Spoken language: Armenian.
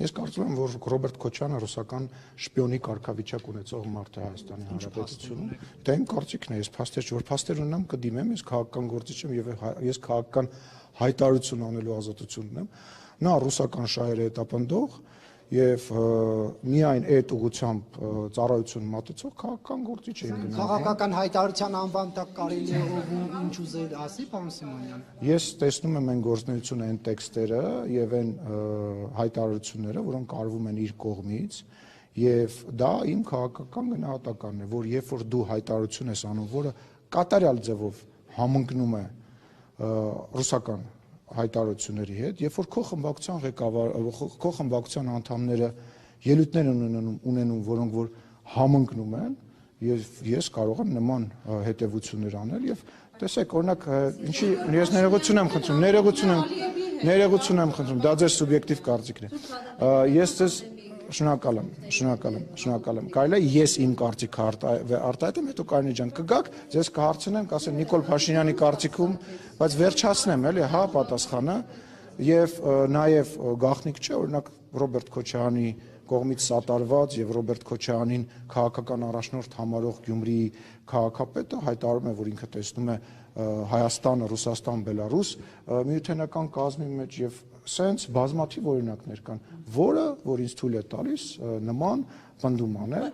Ես կարծում եմ, որ Ռոբերտ Քոչյանը ռուսական շպիոնի կարգավիճակ ունեցող մարդ է Հայաստանի Հանրապետությունում։ Դա իմ կարծիքն է, ես փաստեր չէ, որ փաստեր ունեմ կդիմեմ, ես քաղաքական գործիչ եմ եւ ես քաղաքական հայտարարություն անելու ազատություն ունեմ։ Նա ռուսական շահերը հետապնդող եւ միայն այդ ուղղությամբ ծառայություն մատուցող քաղաքական գործիչ է գնալ։ Քաղաքական հայտարարության անվան տակ կարելի է ինչ ուզել ասի, պարոն Սիմոնյան։ Ես տեսնում եմ այն գործունեությունը, այն տեքստերը եւ այն հայտարարությունները, որոնք արվում են իր կողմից, եւ դա իմ քաղաքական գնահատականն է, որ երբ որ դու հայտարարություն ես անում, որը կատարյալ ձևով համընկնում է ռուսական հայտարարությունների հետ, երբ որ քո խմբակցության ղեկավար, քո խմբակցության անդամները ելույթներ ունենում, որոնք որ համընկնում են, եւ ես կարող եմ նման հետևություններ անել եւ տեսեք, օրինակ, ինչի ես ներողություն եմ խնդրում, դա ձեր սուբյեկտիվ կարծիքն է։ Ես ձեզ շնորհակալ եմ։ Կարելի է ես իմ կարծիքը արտահայտեմ, հետո Կարինե ջան կգաք, ձեզ կհարցնեմ, կասեմ Նիկոլ Փաշինյանի կարծիքում, բայց վերջացնեմ, էլի, հա, պատասխանը, եւ նաեւ գաղտնիք չէ, օրինակ Ռոբերտ Քոչյանի կողմից սատարված եւ Ռոբերտ Քոչյանին քաղաքական առաջնորդ համարող Գյումրիի քաղաքապետը հայտարարում է, որ ինքը տեսնում է Հայաստանը, Ռուսաստան, Բելարուս միութենական կազմի մեջ եւ սենց բազմաթիվ օրինակներ կան, որը որ ինձ թույլ է տալիս նման պնդում անել